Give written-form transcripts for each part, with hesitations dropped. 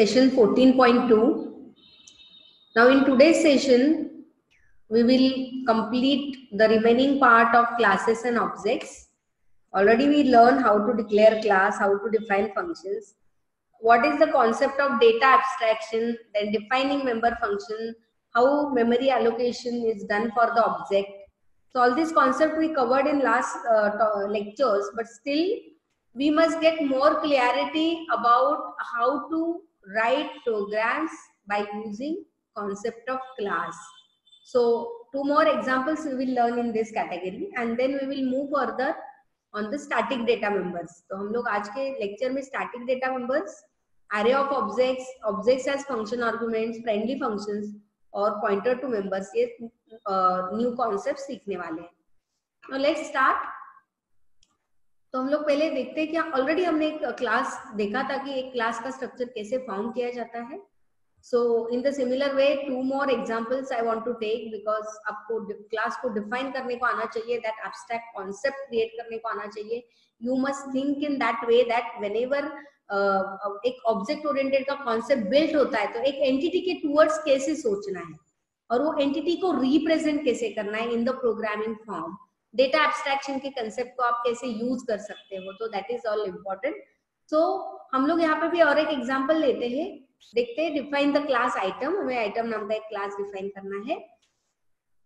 session 14.2. Now in today's session, we will complete the remaining part of classes and objects. Already we learned how to declare class, how to define functions. What is the concept of data abstraction, then defining member function, how memory allocation is done for the object. So all these concepts we covered in last lectures, but still we must get more clarity about how to write programs by using concept of class. So two more examples we will learn in this category, and then we will move further on the static data members. तो हम लोग आज के lecture में static data members, array of objects, objects as function arguments, friendly functions और pointer to members, ये new concepts सीखने वाले हैं. Now let's start. तो हम लोग पहले देखते हैं कि ऑलरेडी हमने एक क्लास देखा था कि एक क्लास का स्ट्रक्चर कैसे फॉर्म किया जाता है. So in the similar way, two more examples I want to take because आपको क्लास को डिफाइन करने को आना चाहिए, that abstract concept create करने को आना चाहिए. You must think in that way that whenever एक ऑब्जेक्ट ओरिएंटेड का कॉन्सेप्ट बिल्ट होता है तो एक एंटिटी के टूवर्ड्स कैसे सोचना है और वो एंटिटी को रिप्रेजेंट कैसे करना है in the programming form. Data abstraction के कंसेप्ट को आप कैसे यूज कर सकते हो, तो दैट इज ऑल इम्पोर्टेंट. सो हम लोग यहाँ पे भी और एक एग्जांपल लेते हैं, देखते हैं. डिफाइन द क्लास आइटम, हमें आइटम नाम का एक क्लास डिफाइन करना है.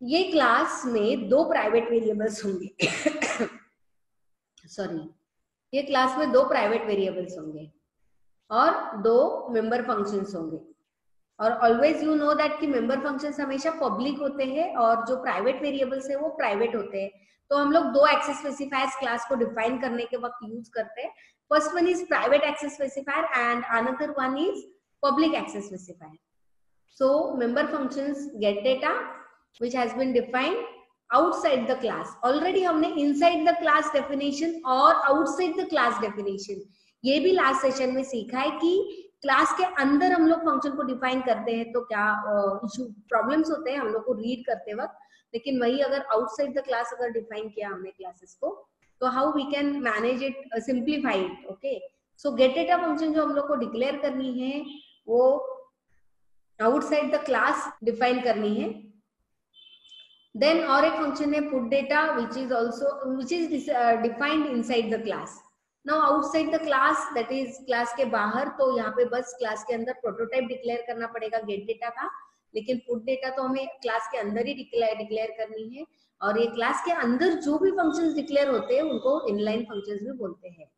ये क्लास में दो प्राइवेट वेरिएबल्स होंगे सॉरी, ये क्लास में दो प्राइवेट वेरिएबल्स होंगे और दो मेंबर फंक्शंस होंगे. और ऑलवेज यू नो दैट कि मेंबर फंक्शंस हमेशा पब्लिक होते हैं और जो प्राइवेट वेरिएबल्स है वो प्राइवेट होते हैं. तो हम लोग दो एक्सेस स्पेसिफायर्स क्लास को डिफाइन करने के वक्त यूज करते हैं. First one is private access specifier and another one is public access specifier. So member functions get data which has been defined outside the class. Already हमने inside the class definition और outside the class definition ये भी last session में सीखा है कि class के अंदर हम लोग फंक्शन को डिफाइन करते हैं तो क्या इशू प्रॉब्लम्स होते हैं हम लोग को रीड करते वक्त. लेकिन वही अगर आउटसाइड द क्लास अगर डिफाइन किया हमने क्लासेस को तो how we can manage it, simplify it. Okay, so get data function जो हम लोग को डिक्लेयर करनी है वो आउटसाइड द क्लास डिफाइन करनी है. देन और एक फंक्शन है put data which is defined inside the class. Now outside the class that is class के बाहर, तो यहाँ पे बस क्लास के अंदर प्रोटोटाइप डिक्लेयर करना पड़ेगा गेट डेटा का. लेकिन पुट डेटा तो हमें क्लास के अंदर ही डिक्लेयर करनी है. और ये क्लास के अंदर जो भी फंक्शंस डिक्लेयर होते हैं उनको इनलाइन फंक्शंस भी बोलते हैं.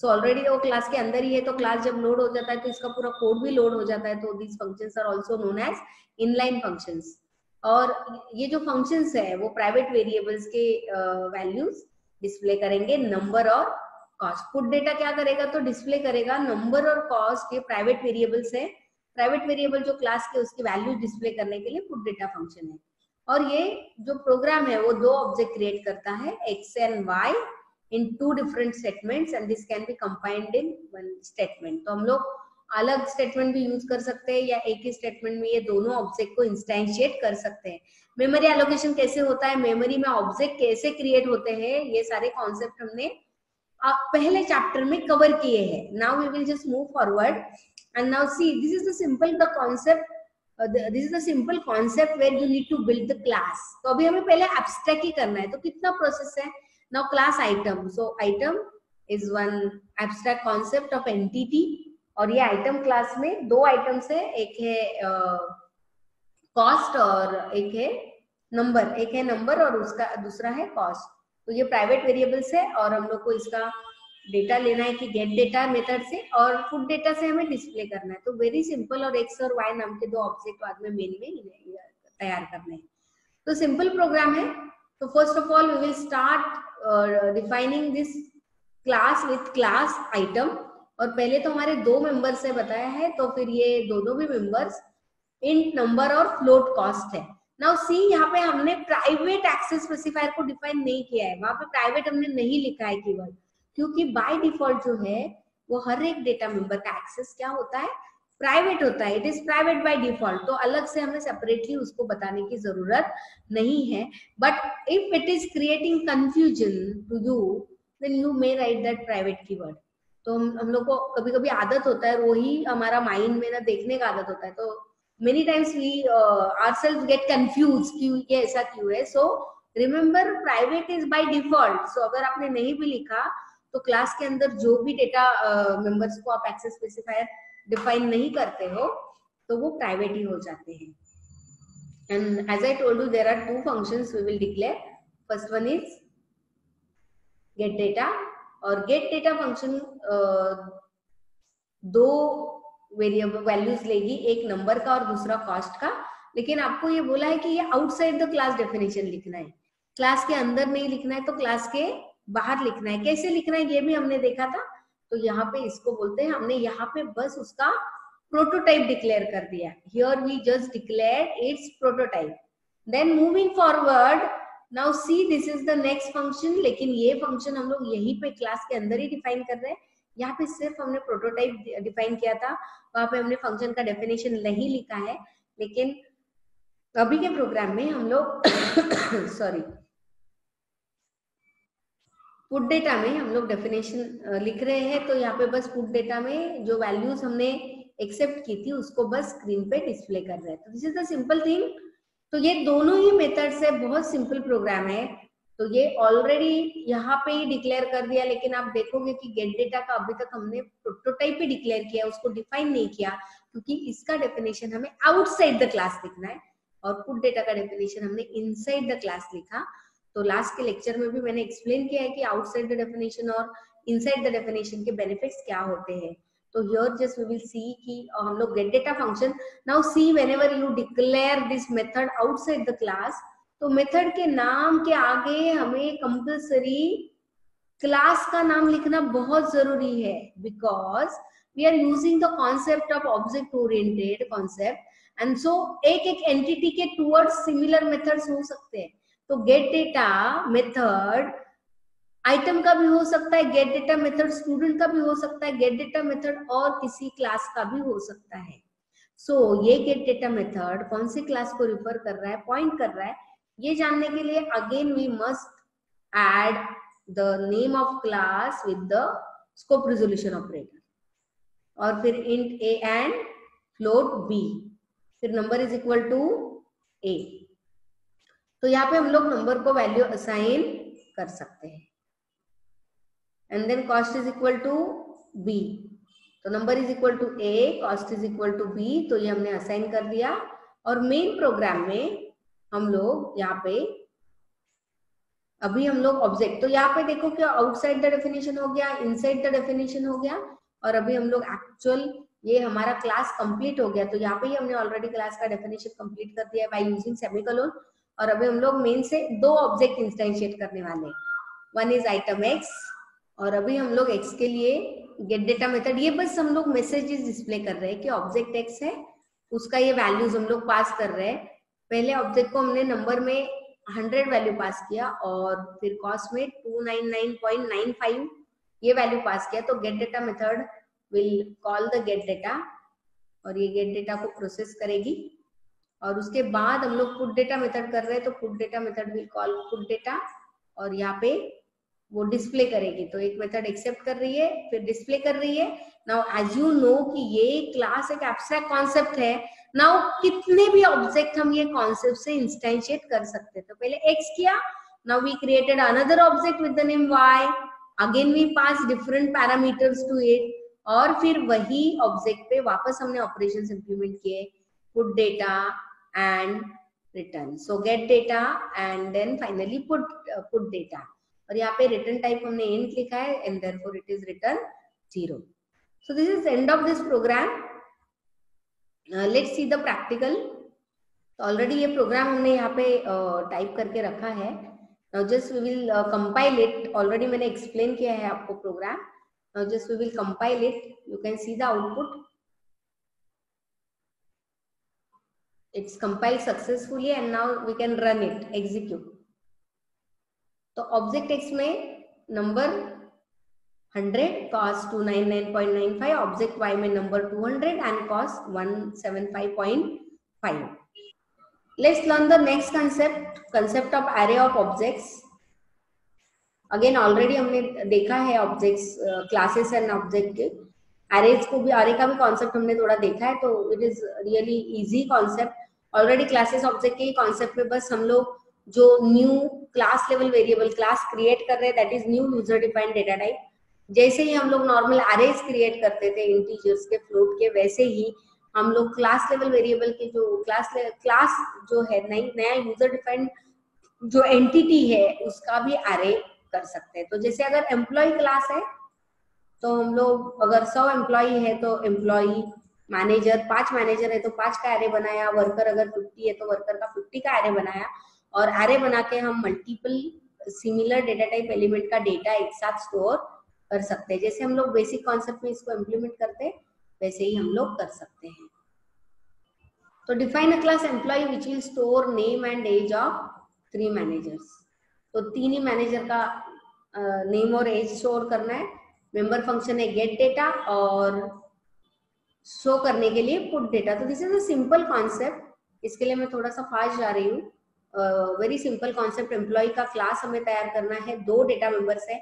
सो ऑलरेडी वो क्लास के अंदर ही है तो क्लास जब लोड हो जाता है तो इसका पूरा कोड भी लोड हो जाता है. तो these functions are also known as inline functions. और ये जो फंक्शंस है वो प्राइवेट वेरिएबल्स के वैल्यूज डिस्प्ले करेंगे, नंबर और कॉस्ट. पुट डेटा क्या करेगा तो डिस्प्ले करेगा नंबर और कॉस्ट. ये प्राइवेट वेरिएबल्स है, प्राइवेट वेरिएबल जो क्लास के उसकी वैल्यूज डिस्प्ले करने के लिए पुट डेटा फंक्शन है. और ये जो प्रोग्राम है वो दो ऑब्जेक्ट क्रिएट करता है, X and Y, in two different statements and this can be combined in one statement. तो हम लोग अलग स्टेटमेंट भी यूज कर सकते हैं या एक ही स्टेटमेंट में ये दोनों ऑब्जेक्ट को इंस्टेंशिएट कर सकते हैं. मेमोरी एलोकेशन कैसे होता है, मेमोरी में ऑब्जेक्ट कैसे क्रिएट होते हैं, ये सारे कॉन्सेप्ट हमने पहले चैप्टर में कवर किए हैं. Now we will just move forward and now see this is the simple the concept. This is the simple concept where you need to build the class. तो अभी हमें पहले एब्स्ट्रैक्ट ही करना है. तो कितना प्रोसेस है. Now class item, so item is one abstract concept of entity. और ये item class में दो items है, एक है cost और एक है number. एक है number और उसका दूसरा है cost. तो ये private variables है और हम लोग को इसका डेटा लेना है कि get data मेथड से और put data से हमें डिस्प्ले करना है. तो वेरी सिंपल और x और y नाम के दो ऑब्जेक्ट बाद में मेन में तैयार करने हैं. तो सिंपल प्रोग्राम है. तो first of all we will start defining this class with class item. और पहले तो हमारे दो मेंबर्स है बताया है, तो फिर ये दोनों भी मेंबर्स इंट नंबर और फ्लोट कॉस्ट है. नाउ सी यहाँ पे हमने प्राइवेट एक्सेस स्पेसिफायर को डिफाइन नहीं किया है, वहां पे प्राइवेट हमने नहीं लिखा है कीवर्ड, क्योंकि बाय डिफॉल्ट जो है वो हर एक डेटा मेंबर का एक्सेस क्या होता है, प्राइवेट होता है. It is private by default. तो अलग से हमें सेपरेटली उसको बताने की जरूरत नहीं है. But if it is creating confusion to you then you may write that private keyword. तो हम लोग को कभी कभी आदत होता है, वही हमारा माइंड में ना देखने का आदत होता है, तो many times we ourselves get confuse कि ये ऐसा क्यों है. So remember private is by default. So अगर आपने नहीं भी लिखा तो क्लास के अंदर जो भी डेटा मेंबर्स को आप एक्सेस स्पेसिफायर डिफाइन नहीं करते हो तो वो प्राइवेट ही हो जाते हैं. And as I told you, there are two functions we will declare. First one is get data, और get data function दो वेरिएबल वैल्यूज लेगी, एक नंबर का और दूसरा कॉस्ट का. लेकिन आपको ये बोला है कि ये आउटसाइड द क्लास डेफिनेशन लिखना है, क्लास के अंदर नहीं लिखना है, तो क्लास के बाहर लिखना है. कैसे लिखना है ये भी हमने देखा था. तो यहाँ पे इसको बोलते हैं, हमने यहाँ पे बस उसका प्रोटोटाइप डिक्लेयर कर दिया. Here we just declared its prototype. Then moving forward, now see this is the next function. लेकिन ये फंक्शन हम लोग यहीं पे क्लास के अंदर ही डिफाइन कर रहे हैं. यहाँ पे सिर्फ हमने प्रोटोटाइप डिफाइन किया था, वहां पे हमने फंक्शन का डेफिनेशन नहीं लिखा है. लेकिन अभी के प्रोग्राम में हम लोग सॉरी पुट डेटा में हम लोग डेफिनेशन लिख रहे हैं. तो यहाँ पे बस पुट डेटा में जो वैल्यूज हमने एक्सेप्ट की थी उसको बस स्क्रीन पे डिस्प्ले कर रहे हैं. तो this is the simple thing. तो ये दोनों ही मेथड्स है, बहुत सिंपल प्रोग्राम है. तो ये ऑलरेडी यहाँ पे ही डिक्लेयर कर दिया. लेकिन आप देखोगे कि गेट डेटा का अभी तक हमने प्रोटोटाइप ही डिक्लेयर किया, उसको डिफाइन नहीं किया, क्योंकि इसका डेफिनेशन हमें आउटसाइड द क्लास लिखना है और पुट डेटा का डेफिनेशन हमने इनसाइड द क्लास लिखा. तो लास्ट के लेक्चर में भी मैंने एक्सप्लेन किया है कि आउटसाइड द डेफिनेशन और इनसाइड द डेफिनेशन के बेनिफिट्स क्या होते हैं. तो here just we will see कि हम लोग get data function. Now see whenever you declare this method outside the class, तो मेथड के नाम के आगे हमें कंपल्सरी क्लास का नाम लिखना बहुत जरूरी है, because we are using the concept of object oriented concept. And so एक एक एंटिटी के टुवर्ड्स सिमिलर मेथड्स हो सकते हैं. तो गेट डेटा मेथड आइटम का भी हो सकता है, गेट डेटा मेथड स्टूडेंट का भी हो सकता है, गेट डेटा मेथड और किसी क्लास का भी हो सकता है. सो ये गेट डेटा मेथड कौन सी क्लास को रिफर कर रहा है, पॉइंट कर रहा है, ये जानने के लिए again we must add the name of class with the scope resolution operator, और फिर int a and float b, फिर number is equal to a. तो यहाँ पे हम लोग नंबर को वैल्यू असाइन कर सकते हैं. And then cost is equal to b. तो number is equal to a, cost is equal to b. तो ये हमने असाइन कर दिया. और मेन प्रोग्राम में हम लोग यहाँ पे अभी हम लोग ऑब्जेक्ट, तो यहाँ पे देखो कि आउटसाइड द डेफिनेशन हो गया, इनसाइड द डेफिनेशन हो गया, और अभी हम लोग एक्चुअल ये हमारा क्लास कंप्लीट हो गया. तो यहाँ पे ही हमने ऑलरेडी क्लास का डेफिनेशन कंप्लीट कर दिया है बाय यूजिंग सेमीकोलन. और अभी हम लोग मेन से दो ऑब्जेक्ट इंस्टेंशिएट करने वाले हैं. वन इज आइटम एक्स, और अभी हम लोग एक्स के लिए गेट डेटा मेथड, ये बस हम लोग मैसेजेस डिस्प्ले कर रहे हैं कि ऑब्जेक्ट एक्स है, उसका ये वैल्यूज हम लोग पास कर रहे हैं. पहले ऑब्जेक्ट को हमने नंबर में 100 वैल्यू पास किया और फिर कॉस्ट में 299.95 ये वैल्यू पास किया. तो gate data method will call the gate data, और ये गेट डेटा को प्रोसेस करेगी. और उसके बाद हम लोग पुट डेटा मेथड कर रहे हैं, तो put data method will call put data, और यहाँ पे वो डिस्प्ले करेगी. तो एक मेथड एक्सेप्ट कर रही है, फिर डिस्प्ले कर रही है. नाउ एज यू नो कि ये क्लास एक एब्स्ट्रैक्ट कॉन्सेप्ट है. नाउ कितने भी ऑब्जेक्ट हम ये कॉन्सेप्ट से इंस्टेंशिएट कर सकते हैं. तो पहले x किया, now we created another object with the name y, again we pass different parameters to it, और फिर वही ऑब्जेक्ट पे वापस हमने ऑपरेशंस इंप्लीमेंट किए, put data and return. So get data and then finally put data, और यहाँ पे रिटर्न टाइप हमने इंट लिखा है and therefore it is return 0. So this is end of this program. Let's see the practical. Already ये programme हमने यहाँ पे टाइप करके रखा है. Now just we will compile it. Already मैंने एक्सप्लेन किया है आपको program. Now just we will compile it. You can see the output. It's compiled successfully and now we can run it, execute. तो object X में number 100, cost 299.95, object y में number 200 and cost 175.5. Let's learn the next concept of array of objects. Again already हमने देखा है objects, classes and object, arrays को भी, अरे का भी कॉन्सेप्ट हमने थोड़ा देखा है, तो it is really easy concept. Already classes object के कॉन्सेप्ट में बस हम लोग जो new class level variable class create कर रहे हैं, that is new user defined data type. जैसे ही हम लोग नॉर्मल अरेज क्रिएट करते थे इंटीजर्स के, फ्लोट के, वैसे ही हम लोग क्लास लेवल वेरिएबल के जो क्लास जो है नया यूजर डिफाइंड जो एंटिटी है उसका भी अरे कर सकते हैं। तो जैसे अगर एम्प्लॉय क्लास है तो हम लोग अगर 100 एम्प्लॉय है तो एम्प्लॉय, मैनेजर 5 मैनेजर है तो 5 का एरे बनाया, वर्कर अगर 50 है तो वर्कर का 50 का एरे बनाया, और एरे बना के हम multiple similar data type element का डेटा एक साथ स्टोर कर सकते हैं। जैसे हम लोग बेसिक कॉन्सेप्ट में इसको इम्प्लीमेंट करते हैं वैसे ही हम लोग कर सकते हैं। तो define a class employee which will store name and age of 3 managers. तो 3 ही मैनेजर का नेम और एज स्टोर करना है। मेंबर फंक्शन है गेट डेटा और शो करने के लिए पुट डेटा। तो this is a simple concept. इसके लिए मैं थोड़ा सा फास्ट जा रही हूँ। Very simple concept. एम्प्लॉय का क्लास हमें तैयार करना है, 2 डेटा मेंबर्स है,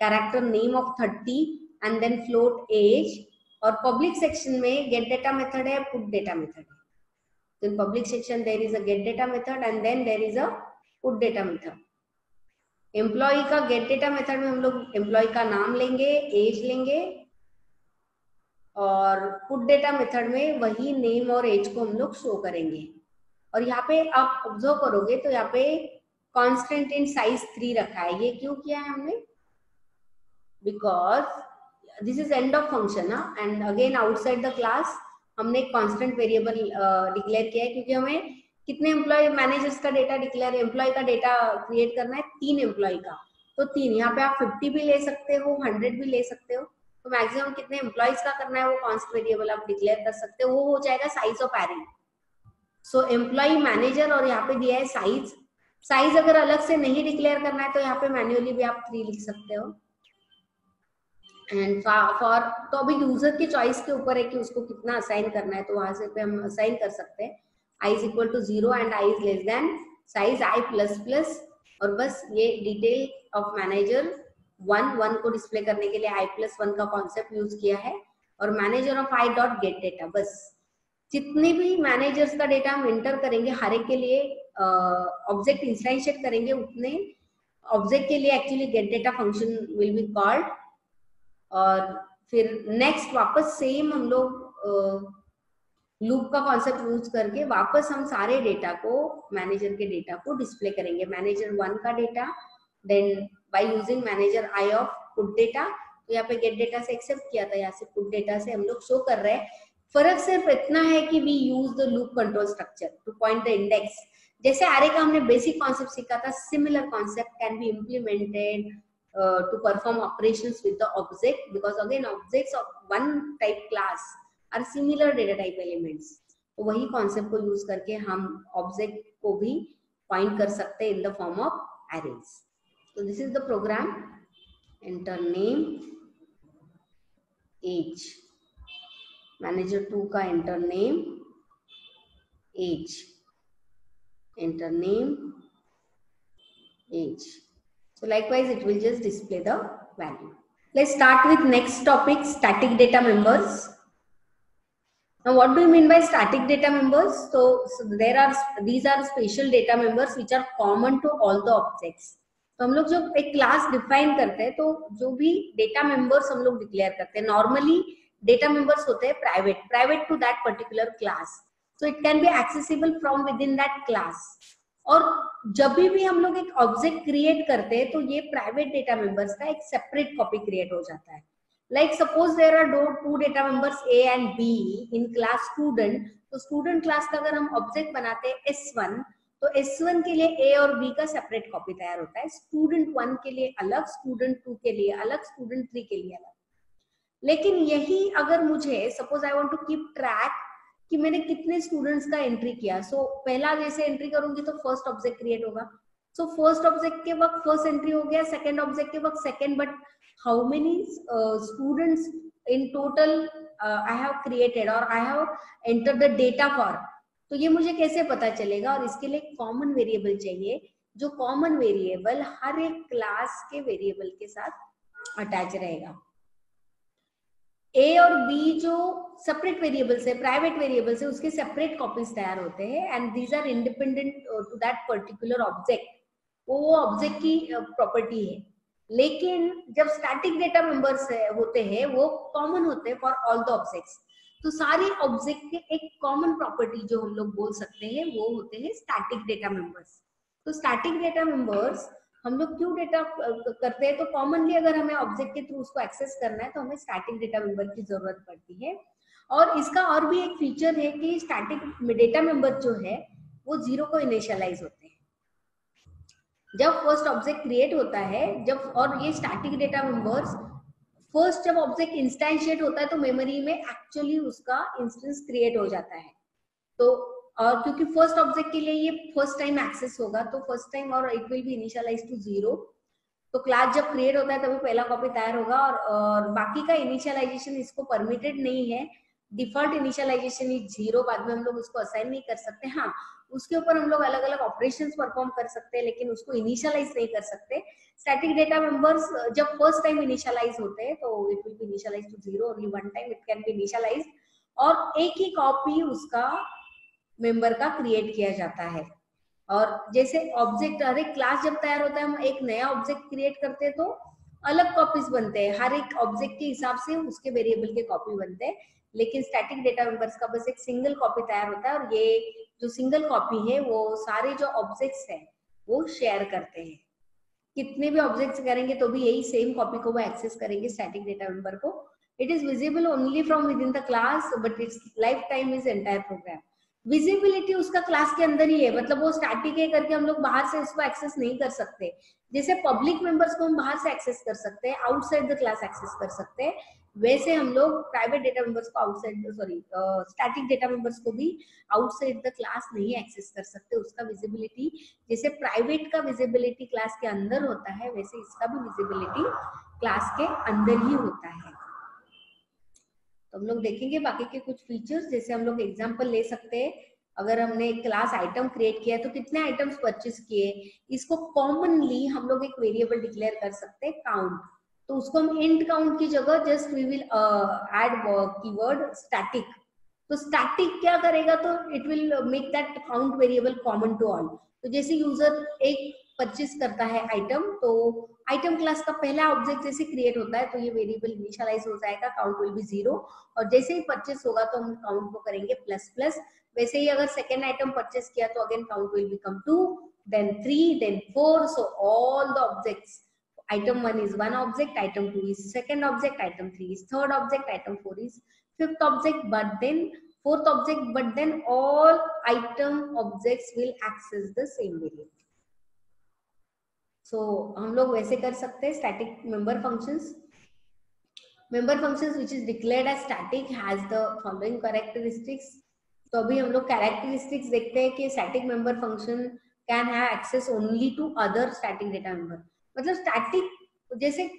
character name of 30 and then float age, और पब्लिक सेक्शन में गेट डेटा मेथड है, पुट डेटा मेथड है। तो in public section there is a get data method and then there is a put data method. Employee का get data method में हम लोग employ का नाम लेंगे, एज लेंगे, और पुट डेटा मेथड में वही नेम और एज को हम लोग शो करेंगे। और यहाँ पे आप ऑब्जर्व करोगे तो यहाँ पे कांस्टेंट इन साइज 3 रखा है। ये क्यों किया है हमने? Because this is end of function ना, and again outside the class हमने एक कांस्टेंट वेरिएबल डिक्लेयर किया है, क्योंकि हमें कितने एम्प्लॉय मैनेजर्स का डेटा डिक्लेयर, एम्प्लॉय का डेटा क्रिएट करना है, 3 एम्प्लॉय का। तो 3, यहाँ पे आप 50 भी ले सकते हो, 100 भी ले सकते हो। तो मैक्सिमम कितने एम्प्लॉयज का करना है वो कांस्टेंट वेरिएबल आप डिक्लेयर कर सकते हो, वो हो जाएगा size of array. So employee, manager, और यहाँ पे दिया है साइज। साइज अगर अलग से नहीं डिक्लेयर करना है तो यहाँ पे मैन्युअली भी आप 3 लिख सकते हो। एंड फॉर, तो अभी यूजर की चॉइस के ऊपर है कि उसको कितना असाइन करना है, तो वहां से पे हम असाइन कर सकते हैं i is equal to 0 and i is less than size i plus plus, और बस ये डिटेल ऑफ मैनेजर 1 को डिस्प्ले करने के लिए i प्लस 1 का कॉन्सेप्ट यूज किया है, और manager of i dot get data. बस जितने भी मैनेजर्स का डेटा हम एंटर करेंगे हर एक के लिए ऑब्जेक्ट इंस्टेंशिएट करेंगे, उतने ऑब्जेक्ट के लिए actually get data function will be called. और फिर नेक्स्ट वापस सेम हम लोग लूप का कॉन्सेप्ट यूज करके वापस हम सारे डेटा को, मैनेजर के डेटा को डिस्प्ले करेंगे। मैनेजर 1 का data, then by using manager i of put data. तो यहाँ पे गेट डेटा से एक्सेप्ट किया था, यहाँ से पुट डेटा से हम लोग शो कर रहे हैं। फर्क सिर्फ इतना है कि we use the loop control structure to point the index. जैसे अरे का हमने बेसिक कॉन्सेप्ट सीखा था, similar concept can be implemented to perform operations with the object, because again objects of one type class are similar data type elements। तो वही concept को use करके हम ऑब्जेक्ट को भी पॉइंट कर सकते हैं in the form of arrays। तो this is the program. Enter name, age, manager 2 का enter name, age, enter name, age. So likewise it will just display the value. Let's start with next topic, static data members. Now what do you mean by static data members? So these are special data members which are common to all the objects. तो हम लोग जब एक class define करते हैं तो जो भी डेटा मेंबर्स हम लोग डिक्लेयर करते हैं, नॉर्मली डेटा मेंबर्स होते हैं private to that particular class. So it can be accessible from within that class. और जब भी हम लोग एक ऑब्जेक्ट क्रिएट करते हैं तो ये प्राइवेट डेटा मेंबर्स का एक सेपरेट कॉपी क्रिएट हो जाता है। Like suppose there are 2 data members A and B in class student. तो स्टूडेंट क्लास का अगर हम ऑब्जेक्ट बनाते हैं S1, तो S1 के लिए ए और बी का सेपरेट कॉपी तैयार होता है। स्टूडेंट 1 के लिए अलग, स्टूडेंट 2 के लिए अलग, स्टूडेंट 3 के लिए अलग। लेकिन यही अगर मुझे suppose I want to keep track कि मैंने कितने स्टूडेंट्स का एंट्री किया, सो पहला जैसे एंट्री करूंगी तो फर्स्ट ऑब्जेक्ट क्रिएट होगा। सो फर्स्ट ऑब्जेक्ट के वक्त फर्स्ट एंट्री हो गया, सेकंड ऑब्जेक्ट के वक्त second, but how many students in total I have created और I have enter the data for, तो ये मुझे कैसे पता चलेगा? और इसके लिए कॉमन वेरिएबल चाहिए जो कॉमन वेरिएबल हर एक क्लास के वेरिएबल के साथ अटैच रहेगा। ए और बी जो सेपरेट वेरिएबल्स है, प्राइवेट वेरिएबल्स है, उसके सेपरेट कॉपीज तैयार होते हैं and these are independent to that particular object. वो ऑब्जेक्ट की प्रॉपर्टी है। लेकिन जब स्टैटिक डेटा मेंबर्स होते हैं वो कॉमन होते हैं फॉर ऑल द ऑब्जेक्ट्स। तो सारे ऑब्जेक्ट के एक कॉमन प्रॉपर्टी जो हम लोग बोल सकते हैं वो होते हैं स्टैटिक डेटा मेंबर्स। तो स्टैटिक डेटा मेंबर्स हम लोग क्यों डेटा करते हैं, तो कॉमनली अगर हमें ऑब्जेक्ट के थ्रू उसको एक्सेस करना है तो हमें स्टैटिक डेटा मेंबर की जरूरत पड़ती है। और इसका और भी एक फीचर है कि स्टैटिक डेटा मेंबर जो है वो 0 को इनिशियलाइज होते हैं जब फर्स्ट ऑब्जेक्ट क्रिएट होता है। जब और ये स्टैटिक डेटा मेंबर्स फर्स्ट जब ऑब्जेक्ट इंस्टेंशिएट होता है तो मेमोरी में एक्चुअली उसका इंस्टेंस क्रिएट हो जाता है। तो और क्योंकि फर्स्ट ऑब्जेक्ट के लिए ये फर्स्ट टाइम एक्सेस होगा तो फर्स्ट टाइम और it will be initialise to 0। तो क्लास जब क्रिएट होता है तभी पहला कॉपी तैयार होगा और बाकी का इनिशियलाइजेशन इसको परमिटेड नहीं है। डिफॉल्ट इनिशियलाइजेशन इज 0, बाद में हम लोग उसको असाइन नहीं कर सकते। हाँ, उसके ऊपर हम लोग अलग अलग ऑपरेशंस परफॉर्म कर सकते हैं लेकिन उसको इनिशियलाइज नहीं कर सकते। स्टैटिक डेटा मेंबर्स जब फर्स्ट टाइम इनिशियलाइज होते हैं तो it will be initialise to 0, only one time it can be initialise और एक ही कॉपी उसका मेंबर का क्रिएट किया जाता है। और जैसे ऑब्जेक्ट हर एक क्लास जब तैयार होता है हम एक नया ऑब्जेक्ट क्रिएट करते हैं तो अलग कॉपीज बनते हैं, हर एक ऑब्जेक्ट के हिसाब से उसके वेरिएबल के कॉपी बनते हैं। लेकिन स्टैटिक डेटा मेंबर्स का बस एक सिंगल कॉपी तैयार होता है और ये जो सिंगल कॉपी है वो सारे जो ऑब्जेक्ट्स हैं वो शेयर करते हैं। कितने भी ऑब्जेक्ट्स करेंगे तो भी यही सेम कॉपी को वो एक्सेस करेंगे स्टैटिक डेटा मेंबर को। It is visible only from within the class but its lifetime is entire program. Visibility उसका क्लास के अंदर ही है, मतलब वो स्टैटिक है करके हम लोग बाहर से उसको एक्सेस नहीं कर सकते। जैसे पब्लिक मेंबर्स को हम बाहर से एक्सेस कर सकते हैं, आउटसाइड द क्लास एक्सेस कर सकते हैं, वैसे हम लोग प्राइवेट डेटा मेंबर्स को आउटसाइड स्टैटिक डेटा मेंबर्स को भी आउटसाइड द क्लास नहीं एक्सेस कर सकते। उसका विजिबिलिटी जैसे प्राइवेट का विजिबिलिटी क्लास के अंदर होता है वैसे इसका भी विजिबिलिटी क्लास के अंदर ही होता है। तो हम लोग देखेंगे बाकी के कुछ फीचर्स। जैसे हम लोग एग्जांपल ले सकते हैं, अगर हमने एक क्लास आइटम क्रिएट किया है तो कितने आइटम्स परचेस किए, इसको कॉमनली हम लोग एक वेरिएबल डिक्लेयर कर सकते हैं काउंट। तो उसको हम इंट काउंट की जगह just we will add keyword static. तो स्टैटिक क्या करेगा, तो it will make that count variable common to all. तो जैसे यूजर एक परचेस करता है आइटम तो आइटम क्लास का पहला ऑब्जेक्ट जैसे क्रिएट होता है तो ये वेरिएबल इनिशियलाइज हो जाएगा, काउंट विल बी 0 और जैसे ही परचेस होगा तो हम काउंट को करेंगे प्लस प्लस। वैसे ही अगर सेकेंड आइटम परचेस किया तो again count will become 2 then 3 then 4, so all the objects, item 1 is one object, item 2 is second object, item 3 is third object, item 4 is fifth object, but then fourth object, but then all item objects will access the same variable. So हम लोग वैसे कर सकते हैं static member functions. Member functions which is declared as static has the following characteristics. तो अभी हम लोग characteristics देखते हैं कि static member function can have access only to other static data member. मतलब static जैसे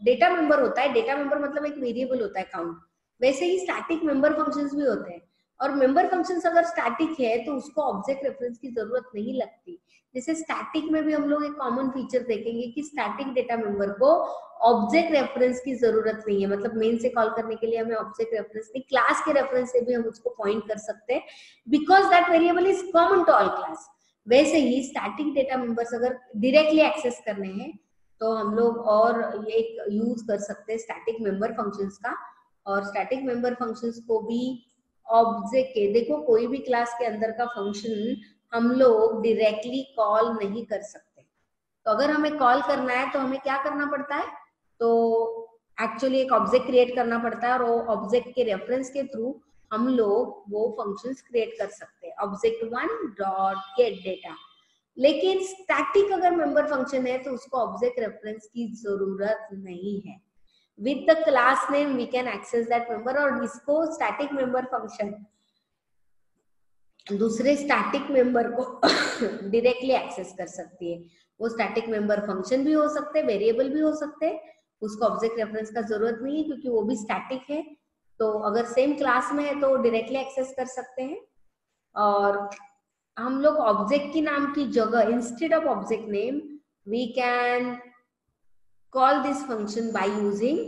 डेटा मेंबर होता है, डेटा मेंबर मतलब एक वेरिएबल होता है काउंट, वैसे ही स्टैटिक मेंबर फंक्शंस भी होते हैं। और मेंबर फंक्शंस अगर स्टैटिक है तो उसको ऑब्जेक्ट रेफरेंस की जरूरत नहीं लगती। जैसे स्टैटिक में भी हम लोग एक कॉमन फीचर देखेंगे कि स्टैटिक डेटा मेंबर को ऑब्जेक्ट रेफरेंस की जरूरत नहीं है, मतलब मेन से कॉल करने के लिए हमें ऑब्जेक्ट रेफरेंस नहीं, क्लास के रेफरेंस से भी हम उसको पॉइंट कर सकते हैं because that variable is common to all class. वैसे ही स्टैटिक डेटा मेंबर्स अगर डायरेक्टली एक्सेस करने हैं तो हम लोग और एक यूज कर सकते हैं स्टैटिक मेंबर फंक्शंस का। और स्टैटिक मेंबर फंक्शंस को भी ऑब्जेक्ट के, देखो कोई भी क्लास के अंदर का फंक्शन हम लोग डायरेक्टली कॉल नहीं कर सकते। तो अगर हमें कॉल करना है तो हमें क्या करना पड़ता है, तो एक्चुअली एक ऑब्जेक्ट क्रिएट करना पड़ता है और वो ऑब्जेक्ट के रेफरेंस के थ्रू हम लोग वो फंक्शंस क्रिएट कर सकते हैं, ऑब्जेक्ट 1 डॉट गेट डेटा। लेकिन स्टैटिक अगर मेंबर फंक्शन है तो उसको ऑब्जेक्ट रेफरेंस की जरूरत नहीं है। With the class name we can access that member, और इसको स्टैटिक मेंबर फंक्शन दूसरे स्टैटिक मेंबर को डायरेक्टली एक्सेस कर सकती है। वो स्टैटिक मेंबर फंक्शन भी हो सकते हैं, वेरिएबल भी हो सकते हैं, उसको ऑब्जेक्ट रेफरेंस का जरूरत नहीं है क्योंकि वो भी स्टैटिक है। तो अगर सेम क्लास में है तो डायरेक्टली एक्सेस कर सकते हैं। और हम लोग ऑब्जेक्ट की नाम की जगह instead of object name we can call this function by using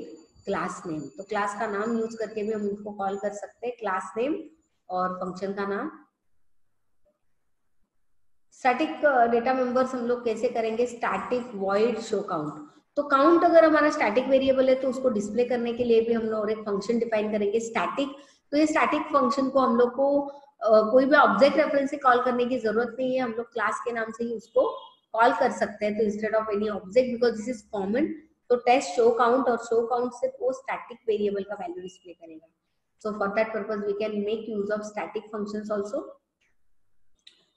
class name. तो क्लास का नाम यूज करके भी हम इसको कॉल कर सकते हैं, क्लास नेम और फंक्शन का नाम। स्टैटिक डेटा मेंबर्स हम लोग कैसे करेंगे, स्टैटिक वॉइड शो काउंट। तो काउंट अगर हमारा स्टैटिक वेरिएबल है तो उसको डिस्प्ले करने के लिए भी हम लोग एक फंक्शन डिफाइन करेंगे स्टैटिक। तो ये स्टैटिक फंक्शन को हम लोग को कोई भी ऑब्जेक्ट रेफरेंस से कॉल करने की जरूरत नहीं है, हम लोग क्लास के नाम से ही उसको कॉल कर सकते हैं। तो instead of any object, because this is common, तो टेस्ट शो काउंट, और शो काउंट से वो स्टैटिक वेरिएबल का वैल्यू डिस्प्ले करेगा। So for that purpose we can make use of static functions also.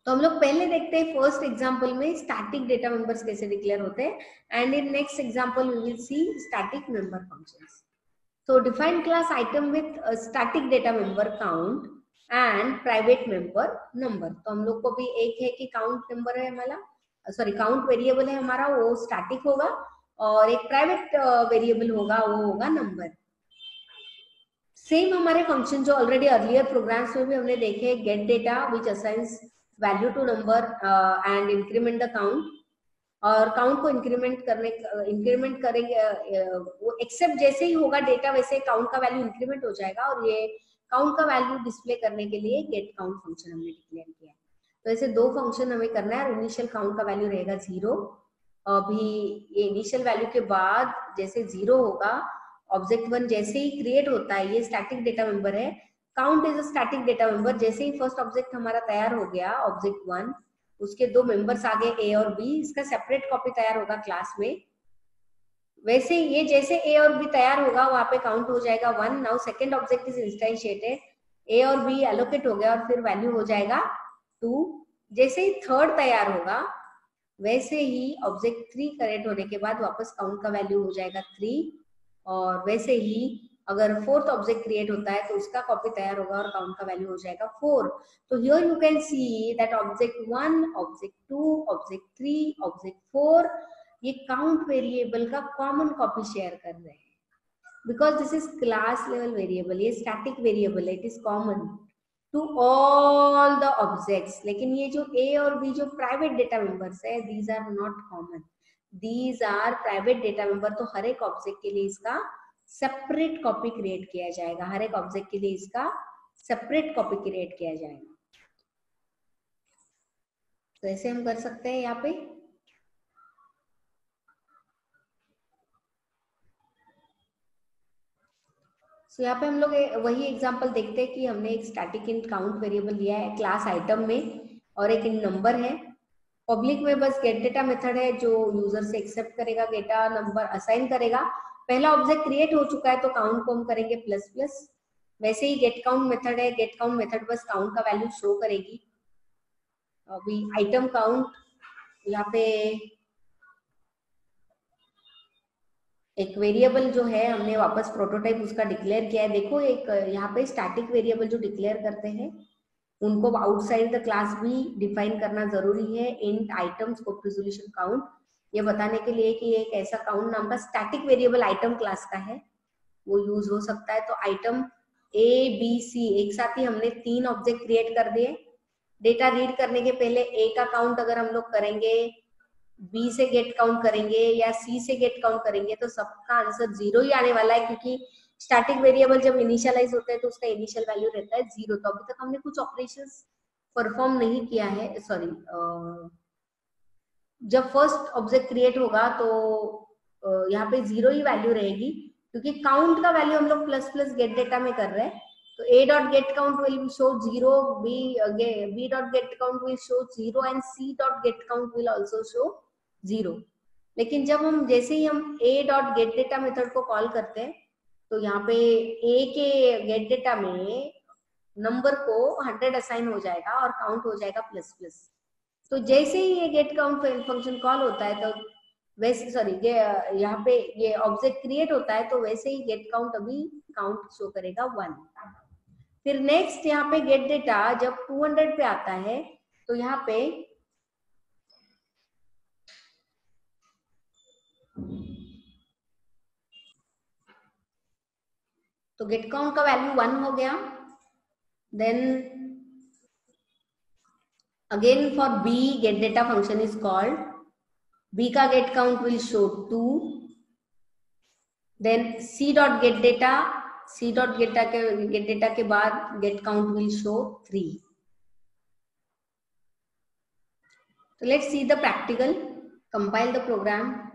तो हम लोग पहले देखते हैं फर्स्ट एग्जांपल में स्टैटिक डेटा मेंबर्स कैसे डिक्लेयर होते हैं, and in next example we will see static member functions. So define class item with a static data member count and private member number। तो हम लोग को भी एक है कि count member है हमारा, सॉरी count वेरिएबल है हमारा, वो static होगा, और एक प्राइवेट वेरिएबल होगा, वो होगा नंबर। सेम हमारे फंक्शन जो ऑलरेडी अर्लियर प्रोग्राम्स में भी हमने देखे, get data which assigns value to number and increment the count, और काउंट को इंक्रीमेंट करेंगे वो एक्सेप्ट जैसे ही होगा डेटा वैसे काउंट का वैल्यू इंक्रीमेंट हो जाएगा, और ये काउंट का वैल्यू डिस्प्ले करने के लिए गेट काउंट फंक्शन हमने डिक्लेयर किया है। तो ऐसे दो फंक्शन हमें करना है। इनिशियल काउंट का वैल्यू रहेगा 0, अभी ये इनिशियल वैल्यू के बाद जैसे 0 होगा, ऑब्जेक्ट 1 जैसे ही क्रिएट होता है, ये स्टैटिक डेटा मेंबर है, count is a static data member. जैसे ही फर्स्ट ऑब्जेक्ट हमारा तैयार हो गया, ऑब्जेक्ट 1, उसके दो मेंबर्स आगे ए और बी, इसका सेपरेट कॉपी तैयार होगा क्लास में। वैसे ये जैसे ए और बी तैयार होगा वहां पे काउंट हो जाएगा 1। नाउ सेकंड ऑब्जेक्ट इज इंस्टेंशिएटेड, ए और बी एलोकेट हो गया और फिर वैल्यू हो जाएगा 2। जैसे ही थर्ड तैयार होगा वैसे ही ऑब्जेक्ट 3 करेक्ट होने के बाद वापस काउंट का वैल्यू हो जाएगा 3, और वैसे ही अगर फोर्थ ऑब्जेक्ट क्रिएट होता है तो उसका कॉपी तैयार होगा और काउंट का वैल्यू हो जाएगा 4। तो here you can see that object 1, object 2, object 3, object 4 ये काउंट वेरिएबल का कॉमन कॉपी शेयर कर रहे हैं, because this is class level variable, ये स्टैटिक वेरिएबल है, it is common to all the objects. लेकिन ये जो ए और बी जो प्राइवेट डेटा मेंबर्स है, these are not common, these are private data member. तो हर एक ऑब्जेक्ट के लिए इसका सेपरेट कॉपी क्रिएट किया जाएगा, हर एक ऑब्जेक्ट के लिए इसका सेपरेट कॉपी क्रिएट किया जाएगा। तो ऐसे हम कर सकते हैं यहाँ पे। So, यहाँ पे हम लोग वही एग्जांपल देखते हैं कि हमने एक स्टैटिक इंट काउंट वेरिएबल लिया है क्लास आइटम में, और एक इन नंबर है। पब्लिक में बस गेट डेटा मेथड है जो यूजर से एक्सेप्ट करेगा, डेटा नंबर असाइन करेगा। पहला ऑब्जेक्ट क्रिएट हो चुका है तो काउंट को हम करेंगे प्लस प्लस। वैसे ही गेट काउंट मेथड है, गेट काउंट मेथड बस काउंट का वैल्यू शो करेगी। अभी आइटम काउंट, यहाँ पे एक वेरिएबल जो है हमने वापस प्रोटोटाइप उसका डिक्लेयर किया है। देखो एक यहाँ पे स्टैटिक वेरिएबल जो डिक्लेयर करते हैं उनको आउटसाइड द क्लास भी डिफाइन करना जरूरी है। Int item scope resolution count, ये बताने के लिए कि एक ऐसा काउंट नाम का स्टैटिक वेरिएबल आइटम क्लास का है, वो यूज हो सकता है। तो आइटम ए बी सी एक साथ ही हमने 3 ऑब्जेक्ट क्रिएट कर दिए। डेटा रीड करने के पहले ए का काउंट अगर हम लोग करेंगे, बी से गेट काउंट करेंगे या सी से गेट काउंट करेंगे तो सबका आंसर 0 ही आने वाला है, क्योंकि स्टैटिक वेरिएबल जब इनिशियलाइज होता है तो उसका इनिशियल वैल्यू रहता है 0। तो अभी तक हमने कुछ ऑपरेशंस परफॉर्म नहीं किया है, सॉरी जब फर्स्ट ऑब्जेक्ट क्रिएट होगा तो यहाँ पे 0 ही वैल्यू रहेगी, क्योंकि काउंट का वैल्यू हम लोग प्लस प्लस गेट डेटा में कर रहे हैं। तो a dot gate count will show 0, b dot gate count will show 0 and c dot gate count will also show 0। लेकिन जब हम जैसे ही हम a dot get data method को कॉल करते हैं तो यहाँ पे a के गेट डेटा में नंबर को 100 असाइन हो जाएगा और काउंट हो जाएगा प्लस प्लस। तो जैसे ही ये गेट काउंट फंक्शन कॉल होता है तो वैसे, सॉरी यहाँ पे ये ऑब्जेक्ट क्रिएट होता है तो वैसे ही गेट काउंट अभी काउंट शो करेगा 1। फिर नेक्स्ट यहाँ पे गेट डेटा जब 200 पे आता है तो यहाँ पे तो गेट काउंट का वैल्यू 1 हो गया। Then Again for B, get data function is called. B का get count will show 2. Then C dot get data, C dot get data के बाद get count will show 3. So let's see the practical. Compile the program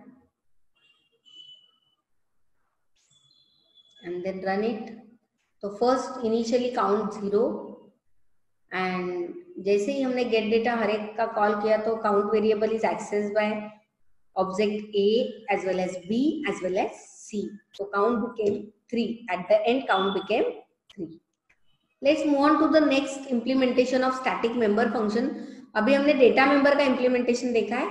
and then run it. तो first initially count 0 and जैसे ही हमने get data हर एक का call किया तो count variable is accessed by object A as well as B as well as C. So count became 3. At the end count became 3. Let's move on to the next implementation of static member function. अभी हमने data member का implementation देखा है.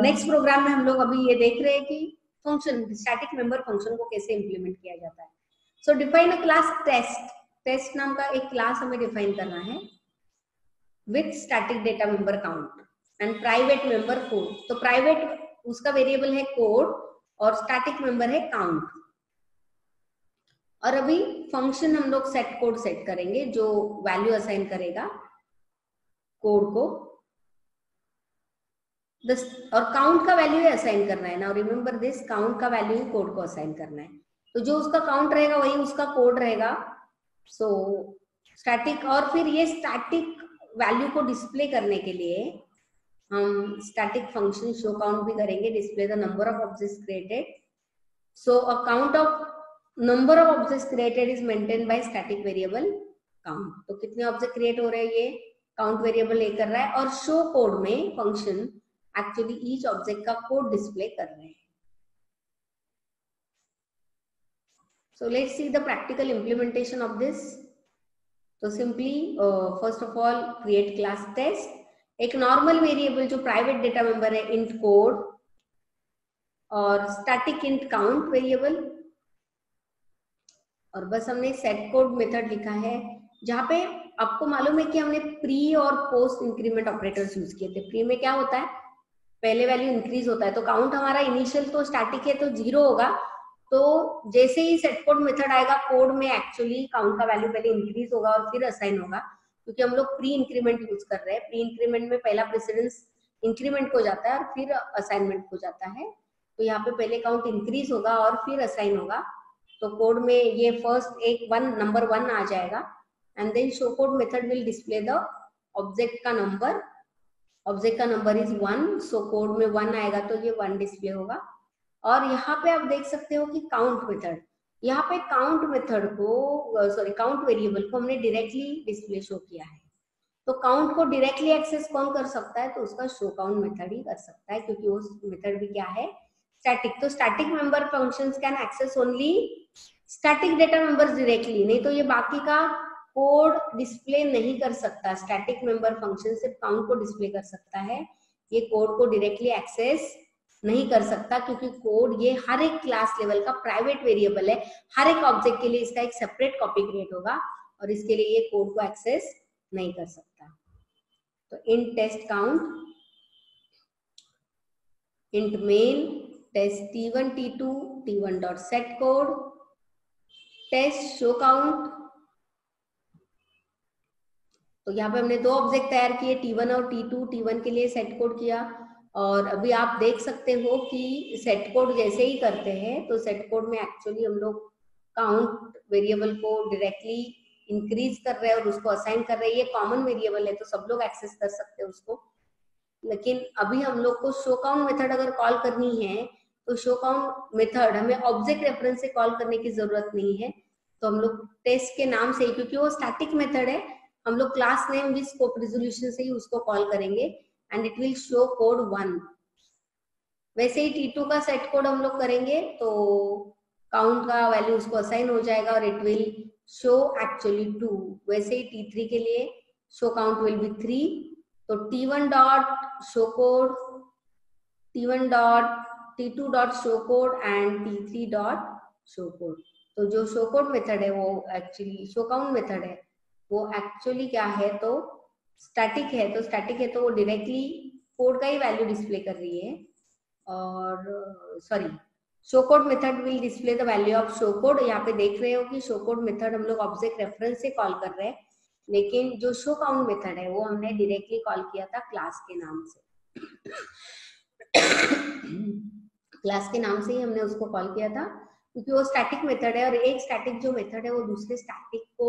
Next program में हम लोग अभी ये देख रहे हैं कि function static member function को कैसे implement किया जाता है. So define a class test. Test नाम का एक class हमें define करना है with static data member count and private member code. तो private उसका variable है code और static member है count. और अभी फंक्शन हम लोग सेट कोड सेट करेंगे जो वैल्यू असाइन करेगा कोड को. और काउंट का वैल्यू असाइन करना है ना. रिमेम्बर दिस, काउंट का वैल्यू ही कोड को असाइन करना है. तो जो उसका काउंट रहेगा वही उसका कोड रहेगा. सो स्टैटिक, और फिर ये स्टैटिक वैल्यू को डिस्प्ले करने के लिए हम स्टैटिक फंक्शन शो काउंट भी करेंगे. Display the number of objects created. So a count of number of objects created is maintained by static variable count. तो कितने ऑब्जेक्ट क्रिएट हो रहे हैं ये काउंट वेरिएबल ले कर रहा है. और शो कोड में फंक्शन एक्चुअली ईच ऑब्जेक्ट का कोड डिस्प्ले कर रहे हैं. So let's see the practical implementation of this. तो simply first of all create class test. एक नॉर्मल वेरिएबल जो प्राइवेट डेटा मेंबर है इंट कोड और स्टैटिक इंट काउंट वेरिएबल. और बस हमने सेट कोड मेथड लिखा है जहाँ पे आपको मालूम है कि हमने प्री और पोस्ट इंक्रीमेंट ऑपरेटर्स यूज किए थे. प्री में क्या होता है, पहले वैल्यू इंक्रीज होता है. तो काउंट हमारा इनिशियल तो स्टैटिक है तो 0 होगा. तो जैसे ही सेट कोड मेथड आएगा कोड में एक्चुअली काउंट का वैल्यू पहले इंक्रीज होगा और फिर असाइन होगा. क्योंकि हम लोग प्री इंक्रीमेंट यूज कर रहे हैं. प्री इंक्रीमेंट में पहला प्रेसिडेंस इंक्रीमेंट को जाता है और फिर असाइनमेंट को जाता है. तो यहाँ पे पहले काउंट इंक्रीज होगा और फिर असाइन होगा. तो कोड में ये फर्स्ट एक नंबर 1 आ जाएगा and then show code method will display the object का नंबर. ऑब्जेक्ट का नंबर इज 1. सो कोड में 1 आएगा तो ये 1 डिस्प्ले होगा. और यहाँ पे आप देख सकते हो कि काउंट मेथड, यहाँ पे काउंट मेथड को काउंट वेरिएबल को हमने डायरेक्टली डिस्प्ले शो किया है. तो काउंट को डायरेक्टली एक्सेस कौन कर सकता है, तो उसका शो काउंट मेथड ही कर सकता है क्योंकि उस मेथड भी क्या है, स्टैटिक. तो static member functions can access only static data members directly. नहीं तो ये बाकी का कोड डिस्प्ले नहीं कर सकता. स्टैटिक मेंबर फंक्शन सिर्फ काउंट को डिस्प्ले कर सकता है, ये कोड को डायरेक्टली एक्सेस नहीं कर सकता क्योंकि कोड ये हर एक क्लास लेवल का प्राइवेट वेरिएबल है. हर एक ऑब्जेक्ट के लिए इसका एक सेपरेट कॉपी क्रिएट होगा और इसके लिए ये कोड को एक्सेस नहीं कर सकता. तो int test count, int main test t1 t2 t1 dot set code, test show count. तो यहाँ पे हमने 2 ऑब्जेक्ट तैयार किए t1 और t2. t1 के लिए सेट कोड किया और अभी आप देख सकते हो कि सेट कोड जैसे ही करते हैं तो सेट कोड में एक्चुअली हम लोग काउंट वेरिएबल को डायरेक्टली इंक्रीज कर रहे हैं और उसको असाइन कर रहे हैं. ये कॉमन वेरिएबल है तो सब लोग एक्सेस कर सकते हैं उसको. लेकिन अभी हम लोग को शो काउंट मेथड अगर कॉल करनी है तो शो काउंट मेथड हमें ऑब्जेक्ट रेफरेंस से कॉल करने की जरूरत नहीं है. तो हम लोग टेस्ट के नाम से ही, क्योंकि वो स्टैटिक मेथड है, हम लोग class name with scope resolution से ही उसको कॉल करेंगे and it will show code 1. वैसे ही t2 का सेट कोड हम लोग करेंगे तो काउंट का वैल्यू उसको असाइन हो जाएगा और इट विल शो एक्चुअली 2. वैसे ही t3 के लिए शो काउंट विल बी 3. तो t1 dot show code, t1 dot t2 dot show code and t3 dot show code. तो जो शो कोड मेथड है वो एक्चुअली शो काउंट मेथड है वो एक्चुअली क्या है, तो स्टैटिक है. तो स्टैटिक है तो वो डायरेक्टली कोड का ही वैल्यू डिस्प्ले कर रही है. और show code method will display the value of show code. यहाँ पे देख रहे हो कि शो कोड मेथड हम लोग ऑब्जेक्ट रेफरेंस से कॉल कर रहे हैं लेकिन जो शो काउंट मेथड है वो हमने डायरेक्टली कॉल किया था क्लास के नाम से। क्लास के नाम से ही हमने उसको कॉल किया था, क्योंकि वो स्टैटिक मेथड है और एक स्टैटिक जो मेथड है वो दूसरे स्टैटिक को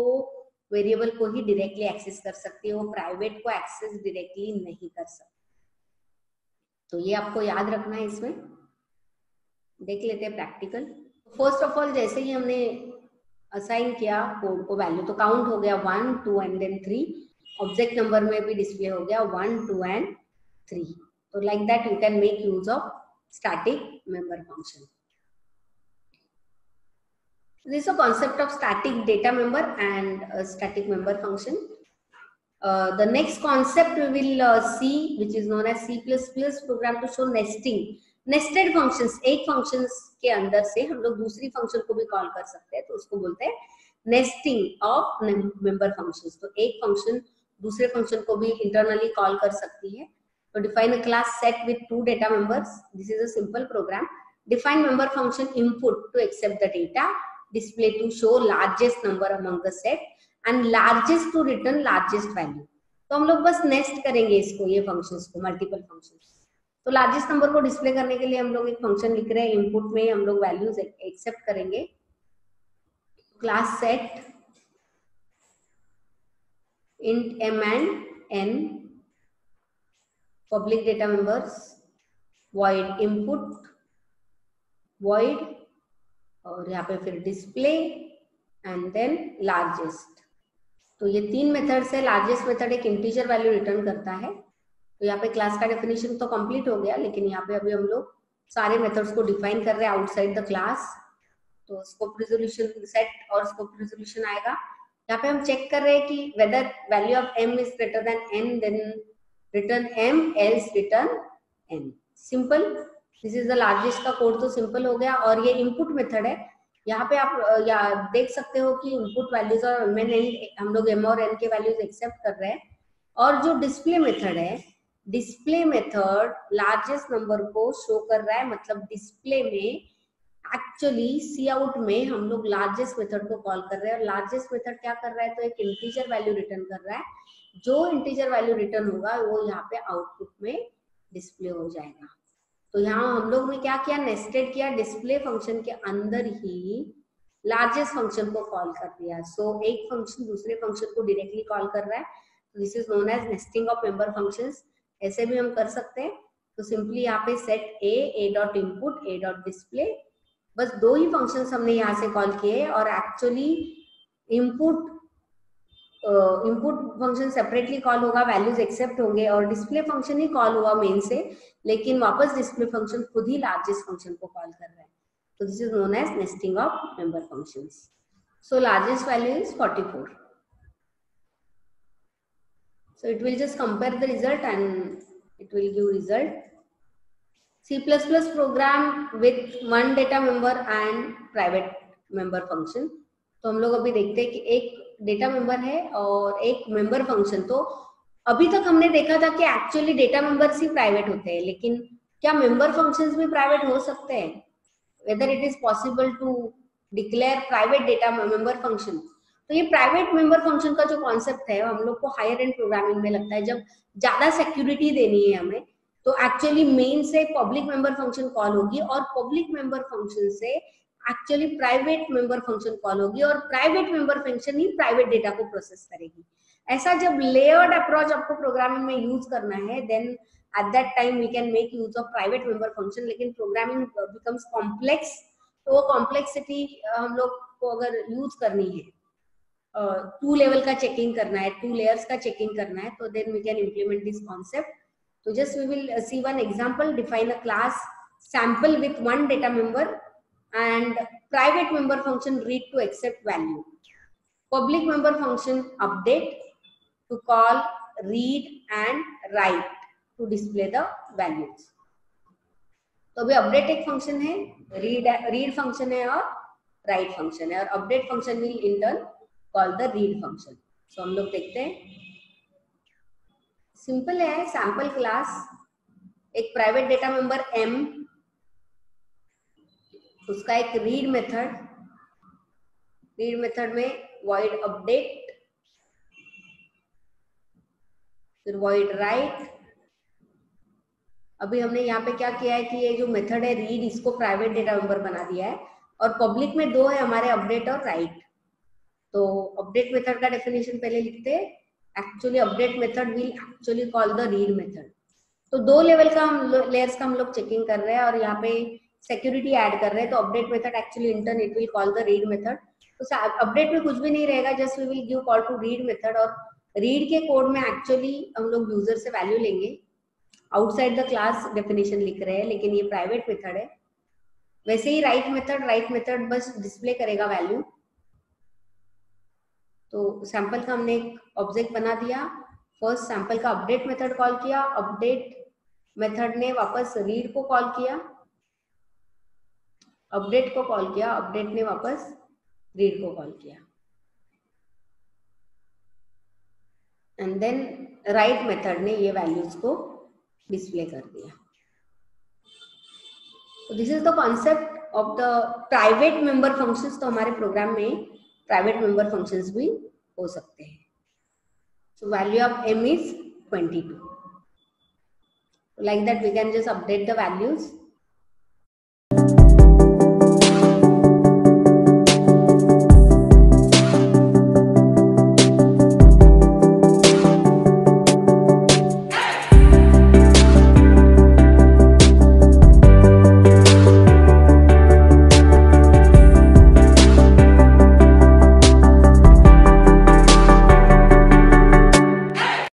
वेरिएबल को ही डायरेक्टली एक्सेस कर सकती है, वो प्राइवेट को एक्सेस डायरेक्टली नहीं कर सकती। तो ये आपको याद रखना है। इसमें देख लेते हैं प्रैक्टिकल। फर्स्ट ऑफ ऑल जैसे ही हमने असाइन किया कोड को वैल्यू, तो काउंट हो गया 1 2 एंड देन 3। ऑब्जेक्ट नंबर में भी डिस्प्ले हो गया 1 2 एंड 3। तो like that you can make use of static member function. This is a concept of static data member and a static member function. The next concept we will see, which is known as C++ program to show nesting. Nested functions, एक functions के अंदर से हम लोग दूसरी function को भी call कर सकते हैं, तो उसको बोलते हैं nesting of member functions. तो एक function दूसरे function को भी internally call कर सकती है। So define a class set with 2 data members. This is a simple program. Define member function input to accept the data, display to show largest number among the set, and largest to return largest value. तो हम लोग बस nest करेंगे इसको, ये functions को, multiple functions. तो largest number को डिस्प्ले करने के लिए हम लोग एक फंक्शन लिख रहे हैं, इनपुट में हम लोग वैल्यूज एक्सेप्ट करेंगे। Class set int m and n, public data members, void input, void, और यहाँ पे फिर display and then largest। तो ये 3 मेथड्स है। लार्जेस्ट मेथड एक इंटीजर वैल्यू रिटर्न करता है। तो यहाँ पे क्लास का डेफिनेशन तो कंप्लीट हो गया, लेकिन यहाँ पे अभी हम लोग सारे मेथड्स को डिफाइन कर रहे हैं आउटसाइड द क्लास। तो स्कोप रिजोल्यूशन सेट और स्कोप रिजोल्यूशन आएगा। यहाँ पे हम चेक कर रहे हैं कि whether value of m is greater than n, then return m, else return n। Simple, this is the largest का कोड तो सिंपल हो गया। और ये इनपुट मेथड है। यहाँ पे आप या देख सकते हो कि इनपुट वैल्यूज और हम लोग m और n के वैल्यूज एक्सेप्ट कर रहे हैं। और जो डिस्प्ले मेथड है, डिस्प्ले मेथड लार्जेस्ट नंबर को शो कर रहा है, मतलब डिस्प्ले में एक्चुअली सी आउट में हम लोग लार्जेस्ट मेथड को कॉल कर रहे हैं। और लार्जेस्ट मेथड क्या कर रहा है, तो एक इंटीजर वैल्यू रिटर्न कर रहा है। जो इंटीजर वैल्यू रिटर्न होगा वो यहाँ पे आउटपुट में डिस्प्ले हो जाएगा। तो यहाँ हम लोग ने क्या किया, नेस्टेड किया, डिस्प्ले फंक्शन के अंदर ही लार्जेस्ट फंक्शन को कॉल कर दिया। सो एक फंक्शन दूसरे फंक्शन को डायरेक्टली कॉल कर रहा है। This is known as nesting of member functions. ऐसे भी हम कर सकते हैं। तो सिंपली यहाँ पे set a dot input, a dot display, बस 2 ही फंक्शंस हमने यहाँ से कॉल किए। और actually input function separately call होगा, वैल्यूज एक्सेप्ट होंगे, और डिस्प्ले फंक्शन ही कॉल हुआ मेन से, लेकिन वापस डिस्प्ले फंक्शन खुद ही लार्जेस्ट फंक्शन को कॉल कर रहा है। तो this is known as nesting of member functions. So largest value is 44। So it will just compare the result and it will give result. C++ program with 1 data member and private member function. तो हम लोग अभी देखते हैं कि एक data member है और एक मेंबर फंक्शन। तो अभी तक हमने देखा था कि एक्चुअली डेटा मेंबर्स ही प्राइवेट होते हैं, लेकिन क्या मेंबर फंक्शंस भी प्राइवेट हो सकते हैं? Whether it is possible to declare private data member function. तो ये प्राइवेट मेंबर फंक्शन का जो कॉन्सेप्ट है हम लोग को हायर एंड प्रोग्रामिंग में लगता है। जब ज्यादा सिक्योरिटी देनी है हमें, तो एक्चुअली मेन से पब्लिक मेंबर फंक्शन कॉल होगी और पब्लिक मेंबर फंक्शन से actually private member function call होगी और प्राइवेट मेंबर फंक्शन ही प्राइवेट डेटा को प्रोसेस करेगी। ऐसा जब लेयर्ड अप्रोच आपको प्रोग्रामिंग में यूज करना है, then at that time we can make use of private member function. लेकिन प्रोग्रामिंग बिकम्स कॉम्प्लेक्स, तो वो कॉम्प्लेक्सिटी हम लोग को अगर यूज करनी है, 2 लेवल का चेकिंग करना है, 2 लेयर्स का चेकिंग करना है, तो then we can implement this concept. तो just we will see one example. Define a class sample with 1 data member and private member function read to accept value, public member function update to call read and write to display the values। तो अभी update एक function है, read function है और right function है, और update function will in turn call the read function. सो हम लोग देखते हैं, सिंपल है। सैंपल क्लास, एक प्राइवेट डेटा मेंबर m, उसका एक रीड मेथड में void update फिर void write। अभी हमने यहाँ पे क्या किया है कि ये जो मेथड है रीड, इसको प्राइवेट डेटा मेंबर बना दिया है, और पब्लिक में दो है हमारे, अपडेट और राइट। तो अपडेट मेथड का डेफिनेशन पहले लिखते हैं। Actually update method will actually call the read method. तो दो लेवल का लेयर्स का हम लोग चेकिंग कर रहे हैं, और यहाँ पे सिक्योरिटी ऐड कर रहे हैं। तो update method actually in turn it will call the read method. तो अपडेट में कुछ भी नहीं रहेगा, just we will give call to read method, और रीड के कोड में एक्चुअली हम लोग यूजर से वैल्यू लेंगे। आउटसाइड द क्लास डेफिनेशन लिख रहे हैं, लेकिन ये प्राइवेट मेथड है। वैसे ही राइट मेथड बस डिस्प्ले करेगा वैल्यू। तो सैंपल का हमने एक ऑब्जेक्ट बना दिया। फर्स्ट सैंपल का अपडेट मेथड कॉल किया, अपडेट मेथड ने वापस रीड को कॉल किया, अपडेट को कॉल किया, अपडेट ने वापस रीड को कॉल किया, एंड देन राइट मेथड ने ये वैल्यूज को डिस्प्ले कर दिया। तो this is the concept of the private member functions. तो हमारे प्रोग्राम में प्राइवेट मेंबर फंक्शंस भी हो सकते हैं। So value of m is 22. Like that we can just update the values